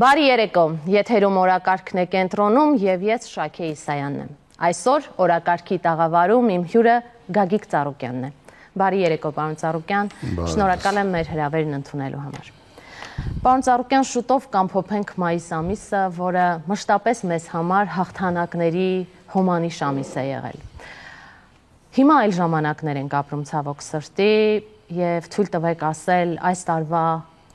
Բարի երեկո, եթերում օրակարգն է կենտրոնում և ես Շաքե Իսայանն եմ։ Այսօր օրակարգի տաղավարում իմ հյուրը Գագիկ Ծառուկյանն է։ Բարի երեկո, պարոն Ծառուկյան, շնորհակալ եմ մեր հրավերն ընդունելու համար։ Պարոն Ծառուկյան, շուտով կամփոփենք մայիս ամիսը, որը մշտապես մեզ համար հաղթանակների հոմանիշ ամիս է եղել։ Հիմա այլ ժամանակներ ենք ապրում ցավոք սրտի և թույլ տվեք ասել այս տարվա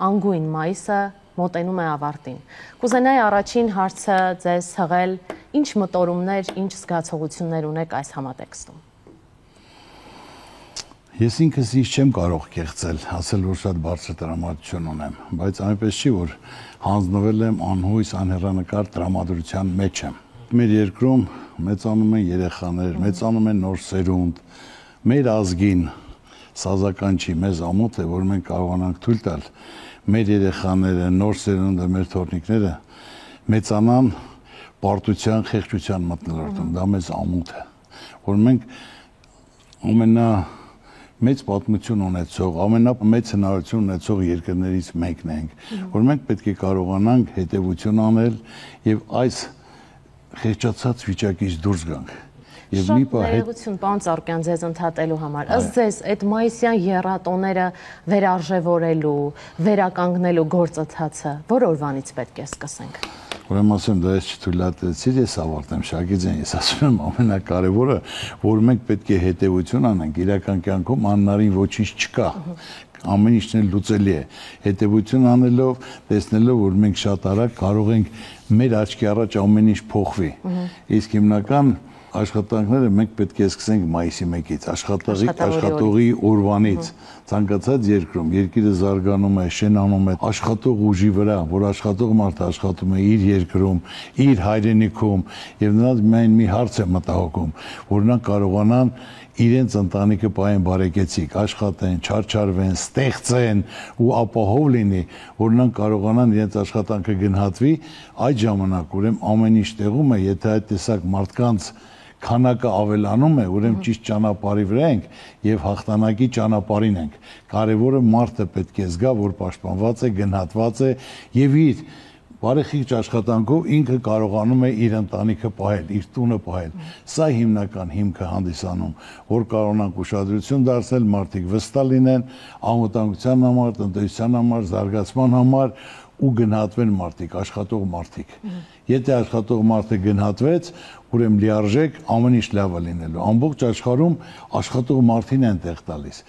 անգույն մայիսը մոտենում է ավարտին։ Կուզենայի առաջին հարցը ձեզ հղել, ինչ մտորումներ, ինչ զգացողություններ ունեք այս համատեքստում։ Ես ինքս ինչ չեմ կարող կեղծել, ասել որ շատ բարձր տրամադրություն ունեմ, բայց այնպես չի, որ հանձնվել եմ անհույս անհեռանկար տրամադրության մեջ եմ։ Մեր երկրում մեծանում են երեխաներ, մեծանում են նոր սերունդ, մեր ազգին սազական չի, մեզ ամոթ է, որ մենք կարողանանք թույլ տալ մեր երեխաները, նոր սերունդը, մեր թորնիկները մեծանան պարտության, խեղճության մթնոլորտում, դա մեզ ամոթ է, որ մենք ամենամեծ պատմություն ունեցող, ամենամեծ հնարավորություն ունեցող երկրներից մեկն ենք, որ մենք պետք է կարողանանք հետևություն անել եւ այս խեղճացած վիճակից դուրս գանք։ Շատ ներողություն, պարոն Ծառուկյան, ձեզ ընդհատելու համար։ Ըստ ձեզ, այդ մայիսյան եռատոները վերարժևորելու, վերականգնելու գործընթացը որ օրվանից պետք է սկսենք։ Ուրեմն ասեմ, դա ես չթույլատրեցի, ես ավարտեմ, Շագի ջան, ես ասում եմ ամենակարևորը, որ մենք պետք է հետևություն անենք, իրական կյանքում անհնարին ոչինչ չկա։ Ամեն ինչն էլ լուծելի է։ Հետևություն անելով, տեսնելով, որ մենք շատ արագ կարող ենք մեր աչքի առաջ ամեն ինչ փոխվի։ Իսկ հիմնական աշխատանքները մենք պետք է սկսենք մայիսի 1-ից, աշխատողի օրվանից, ցանկացած երկրում, երկիրը զարգանում է, շենանում է, աշխատող ուժի վրա, որ աշխատող մարդը աշխատում է իր երկրում, իր հայրենիքում, եւ նրանց միայն մի հարց է մտահոգում, որ նրանք կարողանան իրենց ընտանիքը պահեն բարեկեցիկ, աշխատեն, չարչարվեն, ստեղծեն ու ապահով լինի, որ նրանք կարողանան իրենց աշխատանքը գնահատվի, այդ ժամանակ ուրեմն ամեն ինչ տեղում է, եթե այդ տեսակ մարդկանց քանակը ավելանում է, ուրեմն ճիշտ ճանապարհի վրա ենք եւ հաղթանակի ճանապարհին ենք։ Կարևորը մարդը պետք է զգա, որ պաշտպանված է, գնահատված է եւ իր բարեխիղճ աշխատանքով ինքը կարողանում է իր ընտանիքը պահել, իր տունը պահել։ Սա հիմնական հիմքը հանդիսանում, որ կարողանանք ուշադրություն դարձնել, մարդիկ վստահ լինեն անվտանգության համար, տնտեսության համար, զարգացման համար ու գնահատվեն մարդիկ, աշխատող մարդիկ։ Եթե աշխատող մարդը գնահատվեց, ուրեմն լիարժեք ամեն ինչ լավ է լինելու։ Ամբողջ աշխարհում աշխատող մարդին են տեղ տալիս։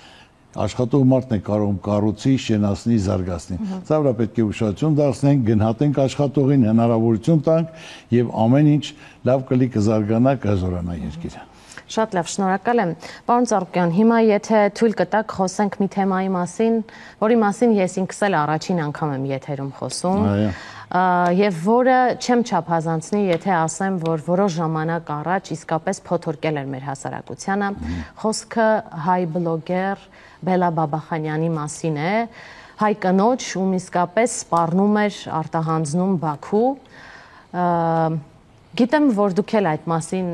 Աշխատող մարդն է կարող կառուցի, շենացնի, զարգացնի։ Սա վրա պետք է ուշադրություն դարձնենք, գնահատենք աշխատողին, հնարավորություն տանք եւ ամեն ինչ լավ կզարգանա, կզորանա երկիրը։ Շատ լավ, շնորհակալ եմ։ Պարոն Ծառուկյան, հիմա եթե թույլ կտաք խոսենք մի թեմայի մասին, որի մասին ես ինքս էլ առաջին անգամ եմ եթերում խոսում, եւ որը չեմ չափազանցնի, եթե ասեմ, որ որոշ ժամանակ առաջ իսկապես փոթորկել էր մեր հասարակությանը, խոսքը հայ բլոգեր Բելա Բաբախանյանի մասին է, հայ կնոջ, ում իսկապես սպառնում էր արտահանձնում Բաքու։ Գիտեմ, որ դուք էլ այդ մասին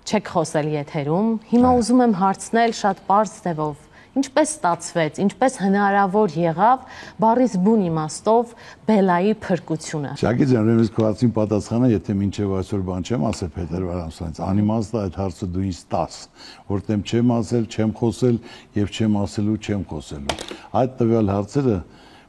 չեք խոսել եթերում, հիմա ուզում եմ հարցնել շատ պարզ ձևով, ինչպես ստացվեց, ինչպես հնարավոր եղավ բառից բուն իմաստով Բելայի փրկությունը։ Շագի ջան, ուրեմն քո հարցին պատասխանը, եթե մինչև այսօր բան չեմ ասել Փետրվար ամսից, անիմաստ է այդ հարցը դու ինձ տաս, որտեղ չեմ ասել, չեմ խոսել եւ չեմ ասելու, չեմ խոսելու։ Այդ տվյալ հարցերը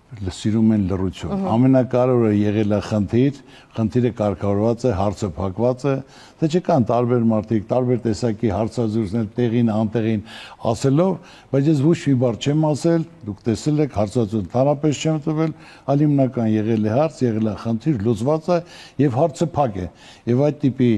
սիրում են լռություն։ Ամենակարևորը եղել է խնդիրը կարգավորված է, հարցը փակված է, թե չկան տարբեր մարդիկ, տարբեր տեսակի հարցազրույցներ տեղին, անտեղին ասելով, բայց ես ոչ մի բառ չեմ ասել, դուք տեսել եք, հարցազրույց ընդհանրապես չեմ տվել, այլ հիմնական եղել է հարց, եղել է խնդիր, լուծված է եւ հարցը փակ է։ Եվ այդ տիպի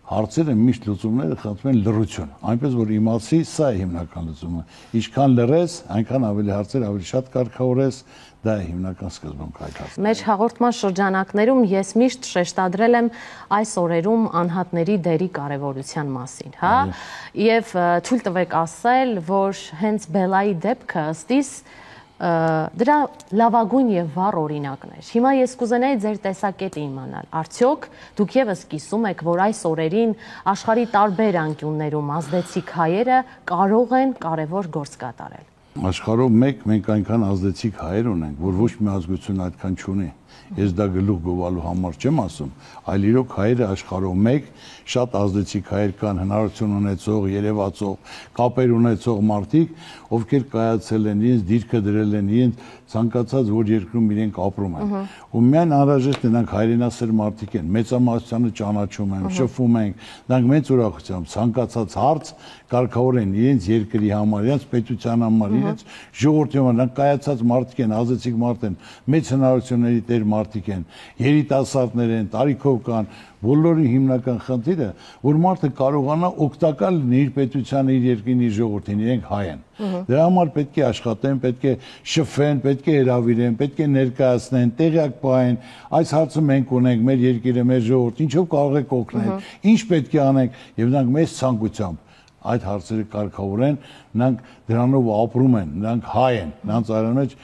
հարցերը միշտ լուծումները խնդրում են լռություն, այնպես որ իմացի, սա է հիմնական լուծումը։ Ինչքան լռես, այնքան ավելի հարցեր ավելի շատ կարգավորես, դա է հիմնական սկզբունքը այդ հարցը։ Մեր հաղորդման շրջանակներում ես միշտ շեշտադրել եմ այս օրերում անհատների դերի կարևորության մասին, հա, եւ թույլ տվեք ասել, որ հենց Բելայի դեպքը ըստիս դրա լավագույն եւ վառ օրինակն էր։ Հիմա ես կուզենայի ձեր տեսակետը իմանալ։ Արդյոք դուք եւս կիսում եք, որ այս օրերին աշխարհի տարբեր անկյուններում ազդեցիկ հայերը կարող են կարևոր գործ կատարել։ Աշխարհում մենք այնքան ազդեցիկ հայեր ունենք, որ ոչ մի ազգություն այդքան չունի։ Ես դա գլուխ գովալու համար չեմ ասում, այլ իրոք հայերը աշխարհում մեկ շատ ազդեցիկ հայեր կան, հնարավորություն ունեցող, երևացող, կապեր ունեցող մարդիկ, ովքեր կայացել են, իրենց դիրքը դրել են, իրենց ցանկացած որ երկրում իրենք ապրում են։ Ու միայն անհրաժեշտ է նրանք հայրենասեր մարդիկ են, մեծամասնությունը ճանաչում են, շփվում ենք, նրանք մեծ ուրախությամբ ցանկացած հարց կարգավորեն իրենց երկրի համար, իրենց պետության համար, իրենց ժողովրդի համար, նրանք կայացած մարդիկ են, ազդեցիկ մարդ են, մեծ հնարավորությունների տեր մարդիկ են, երիտասարդներ են, տարիքով կան, բոլորի հիմնական խնդիրը, որ մարդը կարողանա օգտակար լինի իր պետությանը, իր երկրին, իր ժողովրդին, իրենք հայ են։ Դրա համար պետք է աշխատեն, պետք է շփվեն, պետք է հրավիրեն, պետք է ներկայացնեն, տեղյակ պահեն, այս հարցը մենք ունենք, մեր երկիրը, մեր ժողովուրդը, ինչով կարող եք օգնել, ինչ պետք է անենք, եւ նրանք մեծ ցանկությամբ այդ հարցերը կարգավորեն, նրանք դրանով ապրում են, նրանք հայ են, նրանց արյան մեջ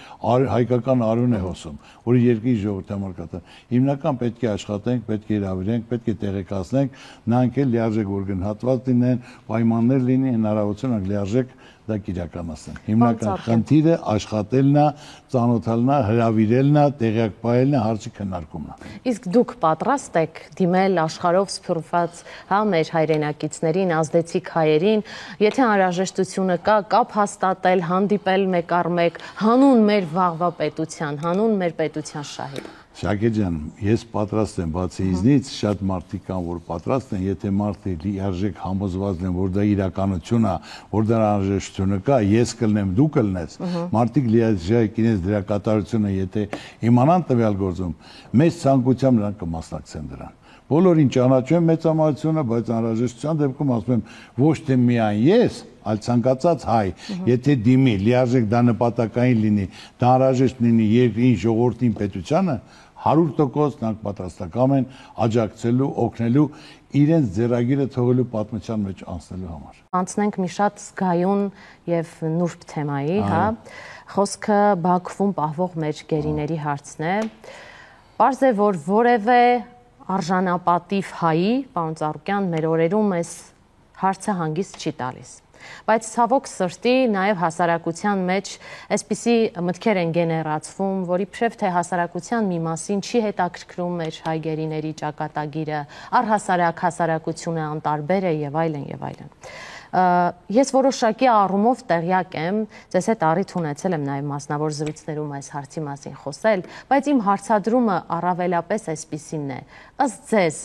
հայկական արյուն է հոսում, որի երկրի ժողովրդի համար կա։ Հիմնական պետք է աշխատենք, պետք է հրավիրենք, պետք է տեղեկացնենք, նրանք էլ լիարժեք որ գնահատված լինեն, պայմաններ լինի, հնարավորություն ունենք լիարժեք դա իրականացնեն։ Հիմնական խնդիրը աշխատելն է, ծանոթալն է, հրավիրելն է, տեղյակ պահելն է, հարցի քննարկումն է։ Իսկ դուք պատրաստ եք դիմել աշխարհով սփռված, հա, մեր հայրենակիցներին, ազդեցիկ հայերին, եթե անհրաժեշտությունը կա, կապ հաստատել, հանդիպել մեկ առ մեկ, հանուն մեր վաղվա պետության, հանուն մեր պետության շահի։ Շակե ջան, ես պատրաստ եմ, բացի ինձնից շատ մարդիկ կան, որ պատրաստ են, եթե մարդը լիարժեք համոզված են, որ դա իրականություն է, որ դրա անհրաժեշտությունը կա, ես կլնեմ, դու կլնես, մարդիկ լիարժեք իրենց դերակատարությունը, եթե իմանան տվյալ գործում, մեծ ցանկությամբ նրանք կմասնակցեն դրան։ Բոլորին ճանաչում եմ մեծամասնությունը, բայց անհրաժեշտության դեպքում ասում եմ ոչ թե միայն ես, այլ ցանկացած հայ, եթե դիմի, լիարժեք դա նպատակային լինի, դա անհրաժեշտ լինի երկրին, ժողովրդին, պետությանը, 100% նրանք պատրաստական են աջակցելու, օգնելու, իրենց ձեռագիրը թողելու պատմության մեջ անցնելու համար։ Անցնենք մի շատ զգայուն եւ նուրբ թեմայի, հա, խոսքը Բաքվում պահվող մեր գերիների հարցն է։ Պարզ է, որ որևէ արժանապատիվ հայի, պարոն Ծառուկյան, մեր օրերում այս հարցը հանգիստ չի տալիս։ Բայց ցավոք սրտի նաև հասարակության մեջ այսպիսի մտքեր են գեներացվում, որի իբրև թե հասարակության մի մասին չի հետաքրքրում մեր հայ գերիների ճակատագիրը, առհասարակ հասարակությունը անտարբեր է եւ այլն եւ այլն։ Ես որոշակի առումով տեղյակ եմ, ձեզ հետ առիթ ունեցել եմ նաև մասնավոր զրույցներում այս հարցի մասին խոսել, բայց իմ հարցադրումը առավելապես այսպիսին է. ըստ ձեզ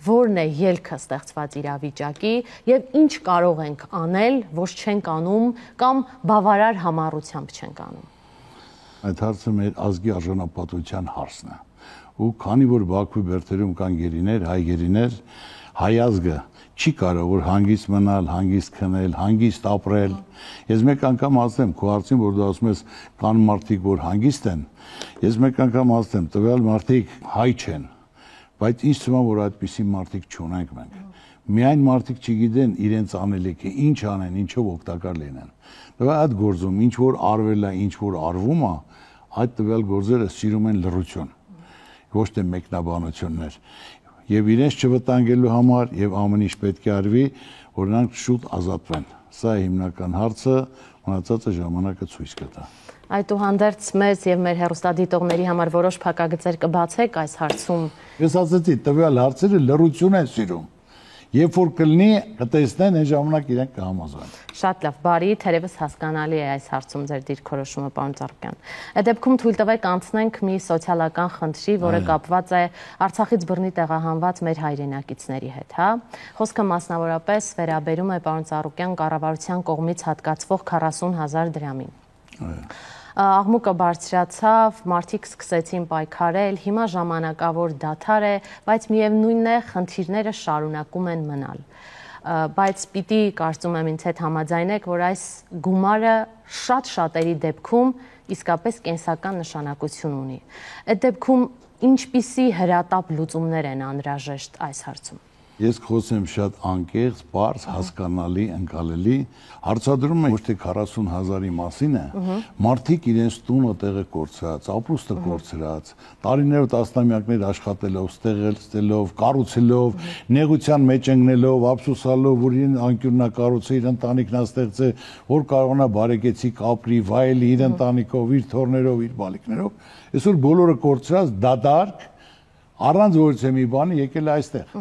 որն է ելքը ստեղծված իրավիճակի եւ ինչ կարող ենք անել, ոչ չենք անում կամ բավարար համառությամբ չենք անում։ Այդ հարցը մեր ազգի արժանապատվության հարցն է։ Ու քանի որ Բաքվի բերդերում կան գերիներ, հայ գերիներ, հայ ազգը չի կարող որ հանգիստ մնալ, հանգիստ քնել, հանգիստ ապրել։ Ես մեկ անգամ ասեմ, քո հարցին, որ դու ասում ես կան մարդիկ, որ հանգիստ են, ես մեկ անգամ ասեմ, տվյալ մարդիկ հայ չեն, բայց ինձ թվում է, որ այդպիսի մարդիկ չունենք մենք։ Միայն մարդիկ չգիտեն իրենց անելիքը, ինչ անեն, ինչով օգտակար լինեն։ Դա այդ գործում ինչ որ արվել է, ինչ որ արվում է, այդ տվյալ գործերը սիրում են լռություն, ոչ թե մեկնաբանություններ։ Եվ իրենց չվտանգելու համար եւ ամեն ինչ պետք է արվի, որ նրանք շուտ ազատվեն։ Սա է հիմնական հարցը, մնացածը ժամանակը ցույց կտա։ Այդուհանդերձ մեզ եւ մեր հեռուստադիտողների համար որոշ փակագծեր կբացեք այս հարցում։ Ես ասացի, տվյալ հարցերը լռություն են սիրում։ Երբ որ կլինի, կտեսնեն, այն ժամանակ իրենք կհամոզվեն։ Շատ լավ, բարի, թերևս հասկանալի է այս հարցում ձեր դիրքորոշումը, պարոն Ծառուկյան։ Այդ դեպքում թույլ տվեք անցնենք մի սոցիալական խնդրի, որը կապված է Արցախից բռնի տեղահանված մեր հայրենակիցների հետ, հա։ Խոսքը մասնավորապես վերաբերում է, պարոն Ծառուկյան, կառավարության կողմից հատկացվող 40,000 դրամին։ Աղմուկը բարձրացավ, մարդիկ սկսեցին պայքարել, հիմա ժամանակավոր դադար է, բայց միևնույնն է, խնդիրները շարունակում են մնալ։ Բայց պիտի կարծում եմ ինձ հետ համաձայնեք, որ այս գումարը շատ շատերի դեպքում իսկապես կենսական նշանակություն ունի։ Այդ դեպքում ինչպիսի հրատապ լուծումներ են անհրաժեշտ այս հարցում։ Ես խոսեմ շատ անկեղծ, պարզ, հասկանալի, ընկալելի, հարցադրում եմ ոչ թե 40,000-ի մասին է, մարդիկ իրենց տունը տեղը կորցրած, ապրուստը կորցրած, տարիներով տասնամյակներ աշխատելով, ստեղծելով, կառուցելով, նեղության մեջ ընկնելով, ափսոսալով, որ իրեն անկյուննա կառուցել, իր ընտանիքն ստեղծել, որ կարողանա բարեկեցիկ ապրի, վայելի իր ընտանիքով, իր թոռներով, իր բալիկներով, այսօր բոլորը կորցրած, դադարք առանց որից մի բանի եկել է այստեղ։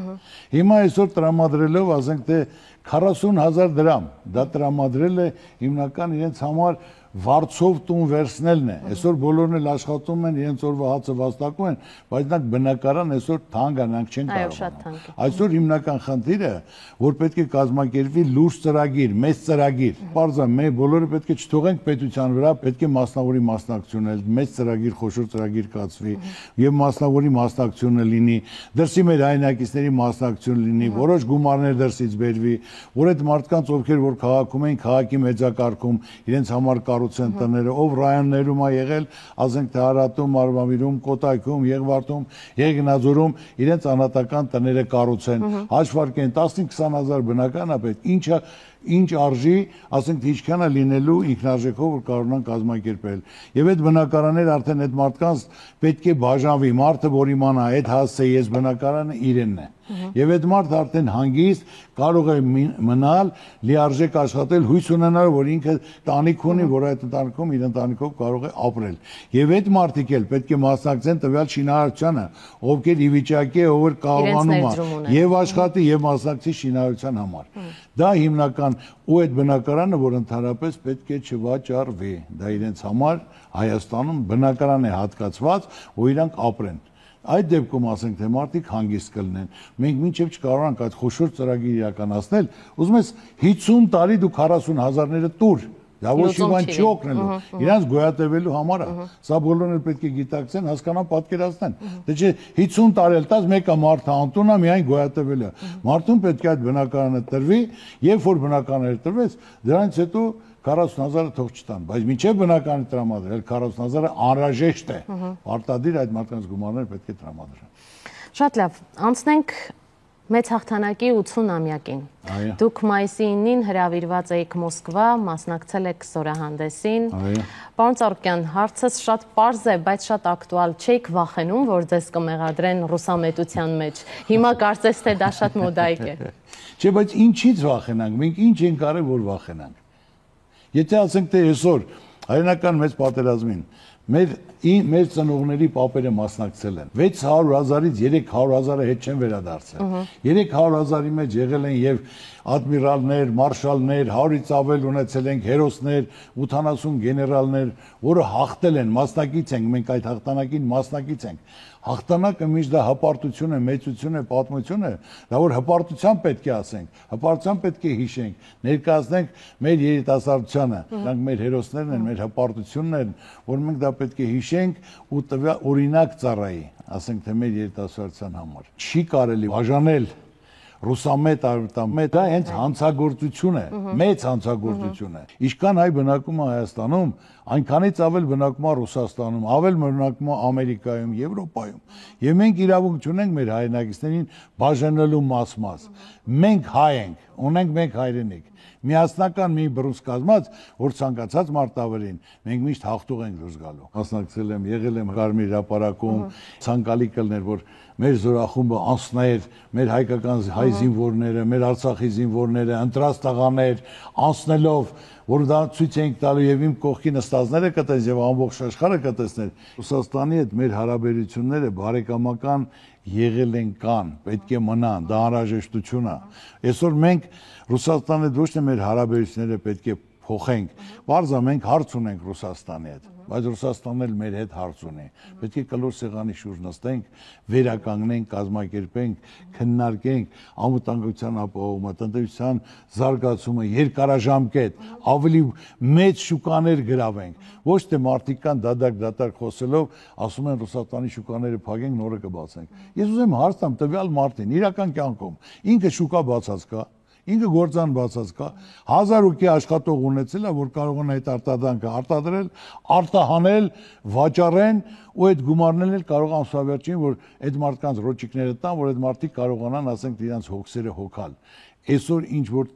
Հիմա այսօր տրամադրելով, ասենք թե 40,000 դրամ, դա տրամադրել է հիմնական իրենց համար վարձով տուն վերցնելն է։ Այսօր բոլորն էլ աշխատում են, իրենց օրվա հացը վաստակում են, բայց նրանք բնակարան այսօր թանկ են, նրանք չեն կարողանում։ Այսօր հիմնական խնդիրը, որ պետք է կազմակերպվի լուրջ ծրագիր, մեծ ծրագիր։ Պարզա մենք բոլորը պետք է չթողենք պետության վրա, պետք է մասնավորի մասնակցությունը, մեծ ծրագիր, խոշոր ծրագիր կացվի, եւ մասնավորի մասնակցությունը լինի, դրսի մեր հայրենակիցների մասնակցությունը լինի, որոշ գումարներ դրսից բերվի, որ այդ մարդկանց ովքեր որ քաղաքում են, քաղաքի մեծակարգում իրենց համար կառուցեն տները, ով ռայոններում է եղել, ասենք թե Արարատում, Մարմավիրում, Կոտայքում, Եղվարդում, Եղեգնաձորում իրենց անհատական տները կառուցեն, հաշվարկեն 15-20,000 բնական է պետք, ինչ արժի, ասենք թե ինչքան է լինելու ինքնարժեքով որ կարողանան կազմակերպել։ Եվ այդ բնակարանները արդեն այդ մարդկանց պետք է բաժանվի, մարդը որ իմանա այդ հասցե ես բնակարանը իրենն է։ Եվ այդ մարդը արդեն հանգիստ կարող է մնալ, լիարժեք աշխատել, հույս ունենալ, որ ինքը տանիք ունի, որ այդ ընտանիքում իր ընտանիքով կարող է ապրել։ Եվ այդ մարդիկ էլ պետք է մասնակցեն տվյալ շինարարությանը, ովքեր ի վիճակի է, ով կարողանում է եւ աշխատի եւ մասնակցի շինարարության համար։ Դա հիմնական ու այդ բնակարանը, որ ընդհանրապես պետք է չվաճառվի, դա իրենց համար Հայաստանում բնակարան է հատկացված, որ իրանք ապրեն։ Այդ դեպքում ասենք թե մարդիկ հանգիստ կլինեն։ Մենք մինչև չկարողանանք այդ խոշոր ծրագիր իրականացնել, ուզում ես 50 տարի դու 40,000-ները տուր, դա ոչ մի բան չի օգնելու, իրանց գոյատևելու համար է։ Սա բոլորն էլ պետք է գիտակցեն, հասկանան, պատկերացնեն։ Դե չէ 50 տարի էլ տաս մեկը մարդը անտուն է միայն գոյատևելու։ Մարդուն պետք է այդ բնակարանը տրվի, երբ որ բնակարանը տրվեց, դրանից հետո 40,000-ը թող չտան, բայց մինչև բնականի տրամադրել 40,000-ը անհրաժեշտ է։ Պարտադիր այդ մարդկանց գումարները պետք է տրամադրեն։ Շատ լավ, անցնենք մեծ հաղթանակի 80-ամյակին։ Դուք մայիսի 9-ին հրավիրված եք Մոսկվա, մասնակցել եք զորահանդեսին։ Պարոն Ծառուկյան, հարցս շատ պարզ է, բայց շատ ակտուալ, չեք վախենում, որ ձեզ կմեղադրեն ռուսամետության մեջ։ Հիմա կարծես թե դա շատ մոդայիկ է։ Չէ, բայց ինչից վախենանք, մենք ինչ ենք արել, որ վախենանք։ Եթե ասենք թե այսօր հայրենական մեծ պատերազմին մեր ծնողների պապերը մասնակցել են 600,000-ից 300,000-ը հետ չեն վերադարձել 300,000-ի մեջ եղել են եւ ադմիրալներ, մարշալներ, 100-ից ավել ունեցել ենք հերոսներ, 80 գեներալներ, որը հաղթել են, մասնակից ենք, մենք այդ հաղթանակին մասնակից ենք։ Հաղթանակը միշտ դա հպարտություն է, մեծություն է, պատմություն է, դա որ հպարտության պետք է ասենք, հպարտության պետք է հիշենք, ներկայացնենք մեր երիտասարդությանը, դրանք մեր հերոսներն են, մեր հպարտությունն են, որ մենք դա պետք է հիշենք ու տվյալ օրինակ ծառայի, ասենք թե մեր երիտասարդության համար։ Չի կարելի բաժանել ռուսամետ արմատամետ, դա հենց հանցագործություն է, մեծ հանցագործություն է։ Ինչքան հայ բնակում է Հայաստանում, այնքանից ավել բնակում է Ռուսաստանում, ավել բնակում է Ամերիկայում, Եվրոպայում։ Եվ մենք իրավունք չունենք մեր հայրենակիցներին բաժանելու մաս։ Մենք հայ ենք, ունենք մեկ հայրենիք։ Միասնական մի բռունց կազմած, որ ցանկացած մարտավերին մենք միշտ հաղթող ենք դուրս գալու։ Մասնակցել եմ, եղել եմ Կարմիր հրապարակում, ցանկալի կլներ, որ մեր զորախումբը անցներ, մեր հայկական հայ զինվորները, մեր Արցախի զինվորները, ընտրած տղաներ, անցնելով, որ դա ցույց ենք տալու եւ իմ կողքի նստածները կտես եւ ամբողջ աշխարհը կտեսներ։ Ռուսաստանի հետ մեր հարաբերությունները բարեկամական եղել են կան, պետք է մնան, դա անհրաժեշտություն է։ Այսօր մենք Ռուսաստանի հետ ոչ թե մեր հարաբերությունները պետք է փոխենք, բարձա մենք հարց ունենք Ռուսաստանի հետ, բայց Ռուսաստանն էլ մեր հետ հարց ունի։ Պետք է կլոր սեղանի շուրջ նստենք, վերականգնենք, կազմակերպենք, քննարկենք անվտանգության ապահովումը, տնտեսության զարգացումը, երկարաժամկետ, ավելի մեծ շուկաներ գրավենք։ Ոչ թե մարդիկ կան դատարկ խոսելով, ասում են Ռուսաստանի շուկաները փակենք, նորը կբացենք։ Ես ուզում եմ հարց տամ տվյալ մարդին, իրական կյանքում, ինքը շուկա բացած կա։ ինքը գործան բացած կա 1000-ի աշխատող ունեցել է, որ կարողան այդ արտադրանքը արտադրել, արտահանել, վաճառեն ու այդ գումարներն էլ կարող ամսվերջին, որ այդ մարդկանց ռոճիկները տան, որ այդ մարդիկ կարողանան, ասենք, իրենց հոգսերը հոգալ։ Այսօր ինչ որ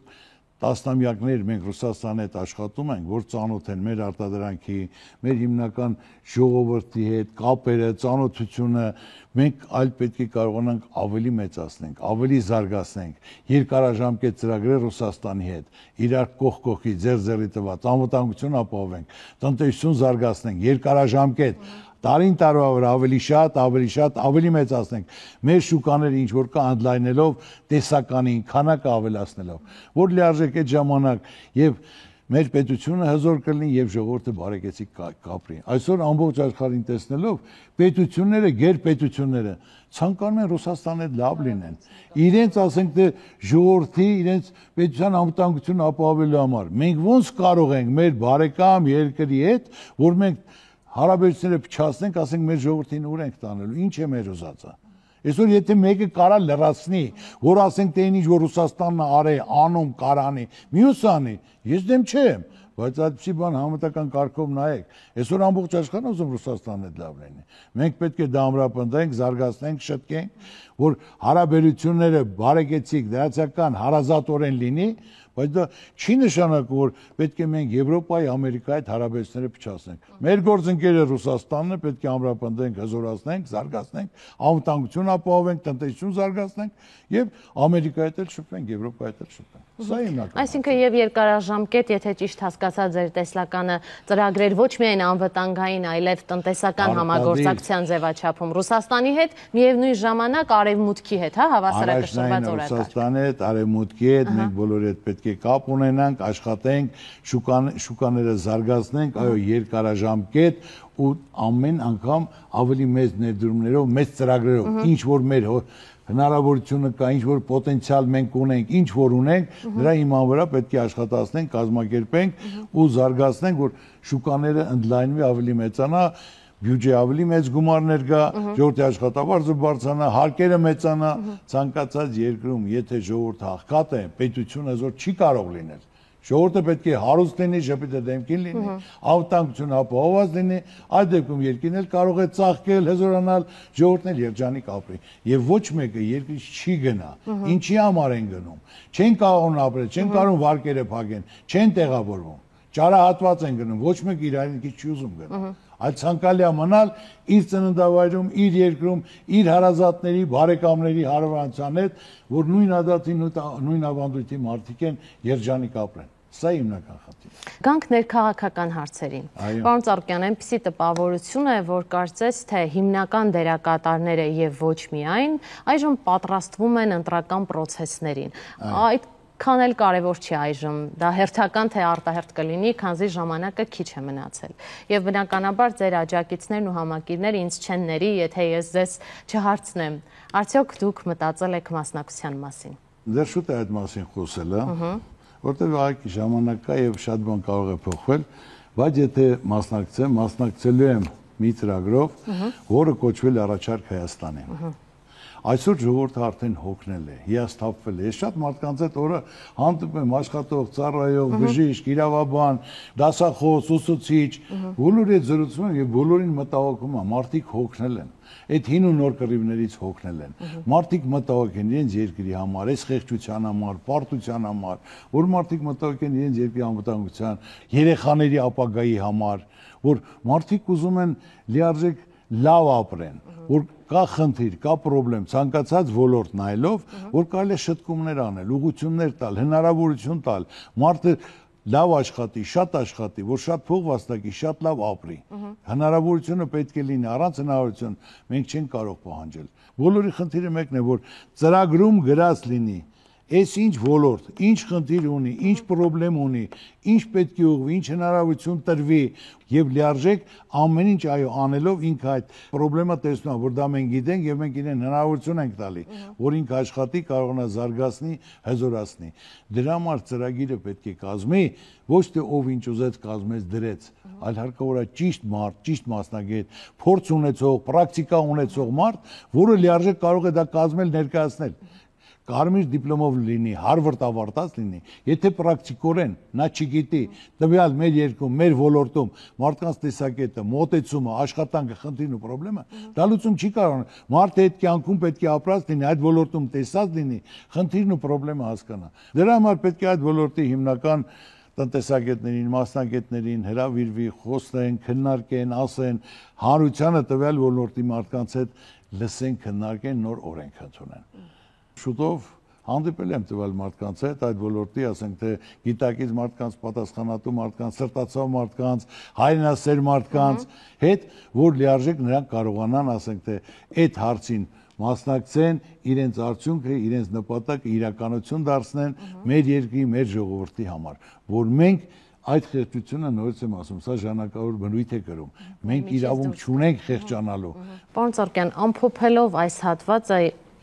տասնամյակներ մենք Ռուսաստանի հետ աշխատում ենք, որ ծանոթ են մեր արտադրանքի, մեր հիմնական ժողովրդի հետ, կապերը, ծանոթությունը, մենք այլ պետք է կարողանանք ավելի մեծացնենք, ավելի զարգացնենք, երկարաժամկետ ծրագրեր Ռուսաստանի հետ, իրար կողք կողքի ձեր-ձեռի տված, անվտանգություն ապահովենք, տնտեսություն զարգացնենք, երկարաժամկետ տարին տարվա վրա ավելի մեծացնենք, մեր շուկաները ինչ որ կա ընդլայնելով, տեսականին, քանակը ավելացնելով, որ լիարժեք այդ ժամանակ եւ մեր պետությունը հզոր կլինի եւ ժողովուրդը բարեկեցիկ կապրի։ Այսօր ամբողջ աշխարհին տեսնելով, պետությունները, գերպետությունները ցանկանում են Ռուսաստանի հետ լավ լինեն։ Իրենց ասենք թե ժողովրդի, իրենց պետության անվտանգությունը ապահովելու համար։ Մենք ոնց կարող ենք մեր բարեկամ երկրի հետ, որ մենք հարաբերությունները փչացնենք, ասենք մեր ժողովրդին ուր ենք տանելու, ինչ է մեր ուզածը։ Այսօր եթե մեկը կարա լրացնի, որ ասենք թե ինչ որ Ռուսաստանն արե, անում, կարանի, մյուսը անի, ես դեմ չեմ, բայց այդպիսի բան համապետական կարգով նայեք։ Այսօր ամբողջ աշխարհն ուզում Ռուսաստանն հետ լավ լինի։ Մենք պետք է դա ամրապնդենք, զարգացնենք, շտկենք, որ հարաբերությունները բարեկեցիկ, դրացական, հարազատորեն լինի, բայց դա չի նշանակում, որ պետք է մենք Եվրոպայի, Ամերիկայի հետ հարաբերությունները փչացնենք։ Մեր գործընկերը Ռուսաստանն է, պետք է ամրապնդենք, հզորացնենք, զարգացնենք, անվտանգություն ապահովենք, տնտեսություն զարգացնենք եւ Ամերիկայի հետ էլ շփվենք, Եվրոպայի հետ էլ շփվենք։ Սա հիմնական։ Այսինքն եւ երկարաժամկետ, եթե ճիշտ հասկացա ձեր տեսլականը, ծրագրեր ոչ միայն անվտանգային, այլև տնտեսական համագործակցության ձևաչափում Ռուսաստանի հետ, միևնույն ժամանակ արևմուտքի հետ, հա, հավասարակշռված օրակարգ։ Ռուսաստանի հետ, արևմուտքի հետ, մենք բոլորի հետ պետք է կապ ունենանք, աշխատենք, շուկաները զարգացնենք, այո, երկարաժամկետ ու ամեն անգամ ավելի մեծ ներդրումներով, մեծ ծրագրերով, ինչ որ մեր հնարավորությունը կա, ինչ որ պոտենցիալ մենք ունենք, ինչ որ ունենք, դրա հիման վրա պետք է աշխատացնենք, կազմակերպենք ու զարգացնենք, որ շուկաները ընդլայնվի, ավելի մեծանա, բյուջե ավելի մեծ գումարներ գա, ժողովրդի աշխատավարձը բարձրանա, հարկերը մեծանա, ցանկացած երկրում, եթե ժողովուրդը աղքատ է, պետությունը զոր չի կարող լինել։ Ժողովուրդը պետք է հարուստ լինի, ժպիտը դեմքին լինի, անվտանգությունը ապահովված լինի, այդ դեպքում երկիրն էլ կարող է ծաղկել, հզորանալ, ժողովուրդն էլ երջանիկ ապրի։ Եվ ոչ մեկը երկրից չի գնա։ Ինչի համար են գնում։ Չեն կարող ապրել, չեն կարող վարկերը փակեն, չեն տեղավորվում։ Ճարահատված են գնում, ոչ մեկ իր հայրենիքից չի ուզում գնալ։ Այդ ցանկալի է մնալ իր ծննդավայրում, իր երկրում, իր հարազատների, բարեկամների հարևանության հետ, որ նույն ադատի, նույն ավանդույթի մարդիկ են, երջանիկ ապրեն։ Սա հիմնական խնդիրը։ Գանք ներքաղաքական հարցերին։ Պարոն Ծառուկյան, այնպիսի տպավորություն է, որ կարծես թե հիմնական դերակատարները եւ ոչ միայն այժմ պատրաստվում են ընտրական process-ներին։ Այդ քան էլ կարևոր չի այժմ, դա հերթական թե արտահերթ կլինի, քանզի ժամանակը քիչ է մնացել։ Եվ բնականաբար ձեր աջակիցներն ու համակիրները ինձ չեն ների, եթե ես ձեզ չհարցնեմ, արդյոք դուք մտածել եք մասնակցության մասին։ Դեռ շուտ է այդ մասին խոսելը, որտեղ այլ ժամանակ կա եւ շատ բան կարող է փոխվել, բայց եթե մասնակցելու եմ մի ծրագրով, որը կոչվել առաջարկ Հայաստանին։ Այսօր ժողովուրդը արդեն հոգնել է, հիասթափվել է։ Ես շատ մարդկանց հետ օրը հանդիպում եմ աշխատող, ծառայող, բժիշկ, իրավաբան, դասախոս, ուսուցիչ, բոլորի հետ զրուցում եմ եւ բոլորին մտահոգում եմ, մարդիկ հոգնել են։ Այդ հին ու նոր կռիվներից հոգնել են։ Մարդիկ մտահոգ են իրենց երկրի համար, այս խեղճության համար, պարտության համար, որ մարդիկ մտահոգ են իրենց երկրի անվտանգության, երեխաների ապագայի համար, որ մարդիկ ուզում են լիարժեք լավ ապրեն, որ կա խնդիր, կա խնդրեմ, ցանկացած ոլորտ նայելով, որ կարելի է շտկումներ անել, ուղղություններ տալ, հնարավորություն տալ, մարդը լավ աշխատի, շատ աշխատի, որ շատ փող վաստակի, շատ լավ ապրի։ Հնարավորությունը պետք է լինի, առանց հնարավորություն մենք չենք կարող պահանջել։ Բոլորի խնդիրը մեկն է, որ ծրագրում գրած լինի, այս ինչ ոլորտ, ինչ խնդիր ունի, ինչ խնդրեմ ունի, ինչ պետք է ուղղվի, ինչ հնարավորություն տրվի եւ լիարժեք ամեն ինչ այո անելով ինքը այդ խնդրեմը տեսնում, որ դա մենք գիտենք եւ մենք իրեն հնարավորություն ենք տալի, որ ինքը աշխատի, կարողանա զարգացնի, հզորացնի։ Դրա համար ծրագիրը պետք է կազմի, ոչ թե ով ինչ ուզեց կազմեց դրեց, այլ հարկավոր է ճիշտ մարդ, ճիշտ մասնագետ, փորձ ունեցող, պրակտիկա ունեցող մարդ, որը լիարժեք կարող է դա կազմել, ներկայացնել։ կարմիր դիպլոմով լինի, Հարվարդ ավարտած լինի, եթե պրակտիկորեն նա չգիտի տվյալ մեր երկրում, մեր ոլորտում մարդկանց տեսակետը, մոտեցումը, աշխատանքը, խնդիրն ու խնդրեմը, դա լուծում չի կարող։ Մարդը այդ կյանքում պետք է ապրած լինի, այդ ոլորտում տեսած լինի, խնդիրն ու խնդրեմը հասկանա։ Դրա համար պետք է այդ ոլորտի հիմնական տնտեսագետներին, մասնագետներին հրավիրվի, խոսեն, քննարկեն, ասեն, հանրությանը տվյալ ոլորտի մարդկանց հետ լսեն, քննարկեն, նոր օրենք ընդունեն։ Շուտով հանդիպել եմ տվյալ մարդկանց հետ, այդ ոլորտի, ասենք թե գիտակից մարդկանց, պատասխանատու մարդկանց, սրտացավ մարդկանց, հայրենասեր մարդկանց հետ, որ լիարժեք նրանք կարողանան, ասենք թե այդ հարցին մասնակցեն, իրենց արդյունքը, իրենց նպատակը իրականություն դարձնեն մեր երկրի, մեր ժողովրդի համար, որ մենք այդ խեղճությունը նորից եմ ասում, սա ժամանակավոր բնույթ է կրում։ Մենք իրավունք չունենք խեղճանալու։ Պարոն Ծառուկյան, ամփոփելով այս հատվածը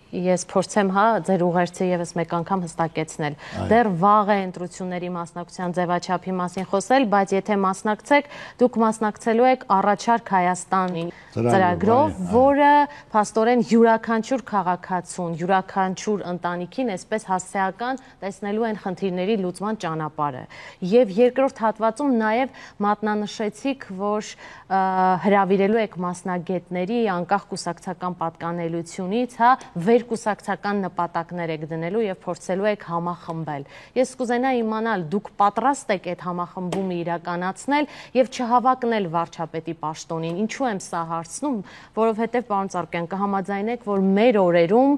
ես փորձեմ ձեր ուղերձը եւս մեկ անգամ հստակեցնել։ Դեռ վաղ է ընտրությունների մասնակցության ձևաչափի մասին խոսել, բայց եթե մասնակցեք, դուք մասնակցելու եք առաջարկ Հայաստան ծրագրով, որը փաստորեն յուրաքանչյուր քաղաքացուն, յուրաքանչյուր ընտանիքին այսպես հասցեական տեսնելու են խնդիրների լուծման ճանապարհը։ Եվ երկրորդ հատվածում նաեւ մատնանշեցիք, որ հրավիրելու եք մասնագետների անկախ կուսակցական պատկանելությունից, վերկուսակցական նպատակներ եք դնելու եւ փորձելու եք համախմբել։ Ես կուզենայի իմանալ, դուք պատրաստ եք այդ համախմբումը իրականացնել եւ չհավակնել վարչապետի պաշտոնին։ Ինչու եմ սա հարցնում, որովհետեւ պարոն Ծառուկյան կհամաձայնեք, որ մեր օրերում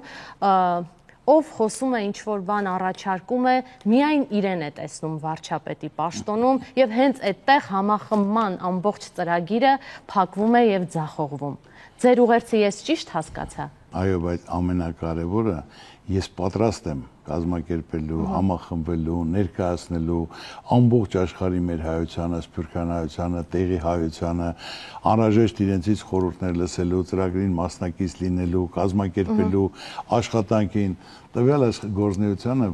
ով խոսում է ինչ-որ բան առաջարկում է, միայն իրեն է տեսնում վարչապետի պաշտոնում եւ հենց այդտեղ համախմբման ամբողջ ծրագիրը փակվում է եւ ձախողվում։ Ձեր ուղերձը ես ճիշտ հասկացա։ Այո, բայց ամենակարևորը ես պատրաստ եմ կազմակերպելու, համախմբվելու, ներկայացնելու ամբողջ աշխարհի մեր հայությանը, սփյուռքյան հայությանը, տեղի հայությանը, անհրաժեշտ իրենցից խորհուրդներ լսելու, ծրագրին մասնակից լինելու, կազմակերպելու աշխատանքին, տվյալ գործունեությանը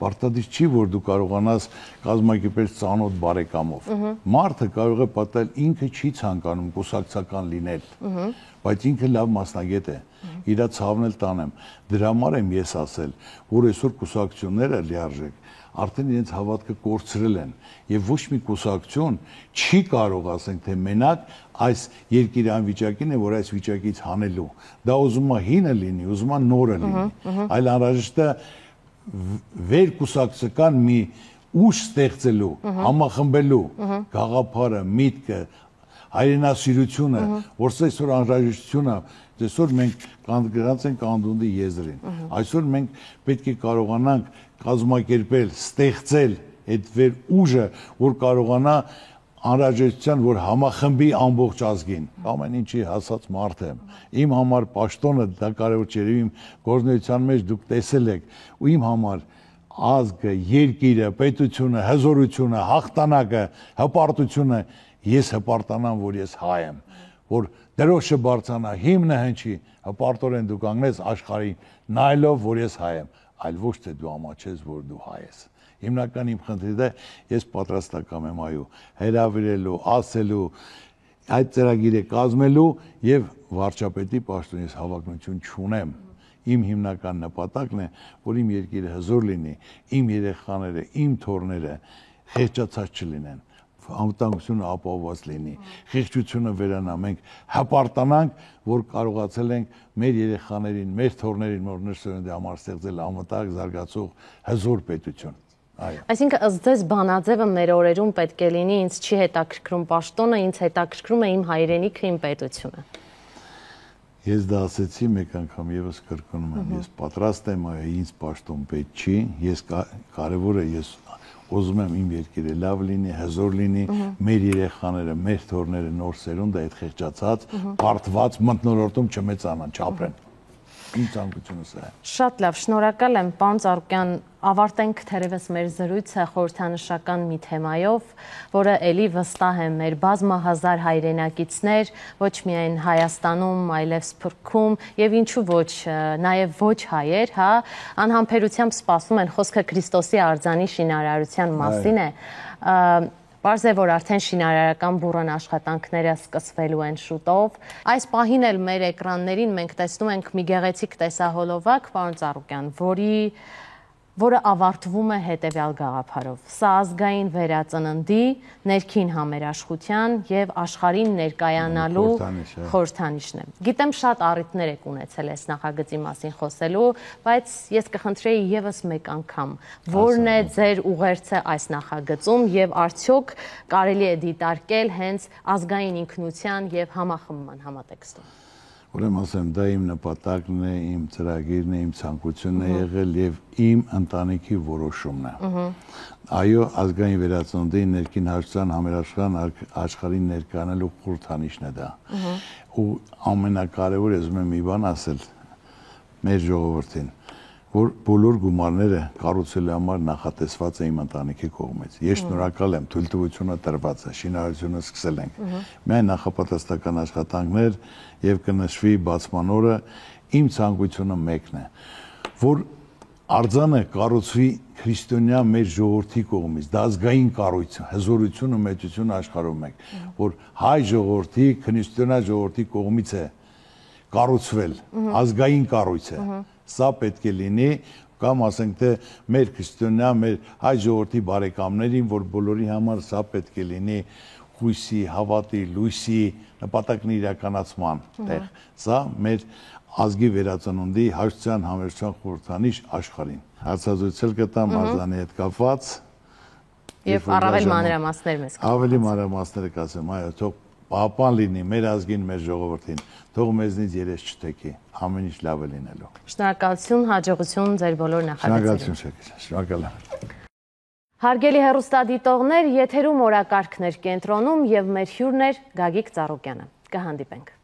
պարտադիր չի, որ դու կարողանաս կազմակերպել ծանոթ բարեկամով։ Մարդը կարող է պատել ինքը չի ցանկանում կուսակցական լինել, բայց ինքը լավ մասնագետ է, իր ցավն էլ տանեմ։ Դրա համար եմ ես ասել, որ այսօր կուսակցությունները լիարժեք արդեն իրենց հավատքը կորցրել են եւ ոչ մի կուսակցություն չի կարող, ասենք թե մենակ այս երկիրի անվիճակին է, որ այս վիճակից հանելու։ Դա ուզում է հինը լինի, ուզում է նորը լինի, այլ անհրաժեշտ է վերկուսակցական մի ուժ ստեղծելու, համախմբելու գաղափարը, միտքը, հայրենասիրությունը, որ այսօր անհրաժեշտությունը, այսօր մենք կանգնած ենք անդունդի եզրին։ Այսօր մենք պետք է կարողանանք կազմակերպել, ստեղծել այդ վեր ուժը, որ կարողանա անհրաժեշտության, որ համախմբի ամբողջ ազգին։ Ամեն ինչի հասած մարդ եմ։ Իմ համար պաշտոնը դա կարևոր չէ, իմ գործունեության մեջ դուք տեսել եք, ու իմ համար ազգը, երկիրը, պետությունը, հզորությունը, հաղթանակը, հպարտությունը, ես հպարտանամ, որ ես հայ եմ, որ դրոշը բարձրանա, հիմնը հնչի, հպարտորեն դու կանգնես աշխարհին նայելով, որ ես հայ եմ, այլ ոչ թե դու ամաչես, որ դու հայ ես։ Հիմնական իմ խնդիրը ես պատրաստական եմ այո հրավիրելու, ասելու, այդ ծրագիրը կազմելու եւ վարչապետի պաշտոնից հավակնություն չունեմ։ Իմ հիմնական նպատակն է, որ իմ երկիրը հզոր լինի, իմ երեխաները, իմ թոռները խեղճացած չլինեն, անվտանգությունը ապահովված լինի, խեղճությունը վերանա, մենք հպարտանանք, որ կարողացել ենք մեր երեխաներին, մեր թոռներին, որ նշել համար ստեղծել անվտանգ, զարգացող հզոր պետություն։ Այսինքն ըստ ձեզ բանաձևը մեր օրերում պետք է լինի, ինձ չի հետաքրքրում պաշտոնը, ինձ հետաքրքրում է իմ հայրենիքը, իմ պետությունը։ Ես դա ասեցի մեկ անգամ եւս կրկնում եմ, ես պատրաստ եմ, այո, ինձ պաշտոն պետք չի, ես կարևորը ես ուզում եմ իմ երկիրը լավ լինի, հզոր լինի, մեր երեխաները, մեր թոռները նոր սերունդը այդ խեղճացած, բարդված մթնոլորտում չմեծանան, չապրեն։ Իմ ցանկությունը սա է։ Շատ լավ, շնորհակալ եմ, պարոն Ծառուկյան, ավարտենք թերևս մեր զրույցը խորհրդանշական մի թեմայով, որը ելի վստահ է մեր բազմահազար հայրենակիցներ, ոչ միայն Հայաստանում, այլև Սփյուռքում եւ ինչու ոչ, նաեւ ոչ հայեր, անհամբերությամբ սպասում են, խոսքը Քրիստոսի արձանի շինարարության մասին է։ Պարզ է, որ արդեն շինարարական բուռն աշխատանքները սկսվելու են շուտով։ Այս պահին էլ մեր էկրաններին մենք տեսնում ենք մի գեղեցիկ տեսահոլովակ, պարոն Ծառուկյան, որը ավարտվում է հետևյալ գաղափարով. սա ազգային վերածննդի, ներքին համերաշխության եւ աշխարհին ներկայանալու խորհրդանիշն է։ Գիտեմ, շատ առիթներ եք ունեցել այս նախագծի մասին խոսելու, բայց ես կխնդրեի եւս մեկ անգամ, որն է ձեր ուղերձը այս նախագծում եւ արդյոք կարելի է դիտարկել հենց ազգային ինքնության եւ համախմբման համատեքստում։ Ուրեմն ասեմ, դա իմ նպատակն է, իմ ծրագիրն է, իմ ցանկությունն է եղել եւ իմ ընտանիքի որոշումն է։ Այո, ազգային վերածննդի, ներքին հաշտության, համերաշխության աշխարհին ներկայանալու խորհրդանիշն է դա։ Ու ամենակարևորը ուզում եմ մի բան ասել մեր ժողովրդին, որ բոլոր գումարները կառուցելու համար նախատեսված է իմ ընտանիքի կողմից։ Ես շնորհակալ եմ, թույլտվությունը տրված է, շինարարությունը սկսել ենք։ Միայն նախապատրաստական աշխատանքներ եւ կնշվի բացման օրը, իմ ցանկությունը մեկն է, որ արձանը կառուցվի քրիստոնյա մեր ժողովրդի կողմից, դա ազգային կառույց է, հզորությունը, մեծությունը աշխարհում մեկ, որ հայ ժողովրդի, քրիստոնյա ժողովրդի կողմից է կառուցվել, ազգային կառույց է։ Սա պետք է լինի, կամ ասենք թե մեր քրիստոնյա, մեր հայ ժողովրդի բարեկամներին, որ բոլորի համար սա պետք է լինի հույսի, հավատի, լույսի նպատակն իրականացման տեղ։ Սա մեր ազգի վերածննդի, հաշտության, համերաշխության խորհրդանիշ աշխարհին։ Հարցազրույցել կտամ արձանի հետ կապված եւ առավել մանրամասներ մեզ կապված։ Ավելի մանրամասները կասեմ, այո, թող պահպան լինի մեր ազգին, մեր ժողովրդին, թող մեզնից երես չտեքի, ամեն ինչ լավ է լինելու։ Շնորհակալություն, հաջողություն ձեր բոլոր նախագծերին։ Շնորհակալություն, շնորհակալ եմ։ Հարգելի հեռուստադիտողներ, եթերում օրակարգներ կենտրոնում եւ մեր հյուրն էր Գագիկ Ծառուկյանը։ Կհանդիպենք։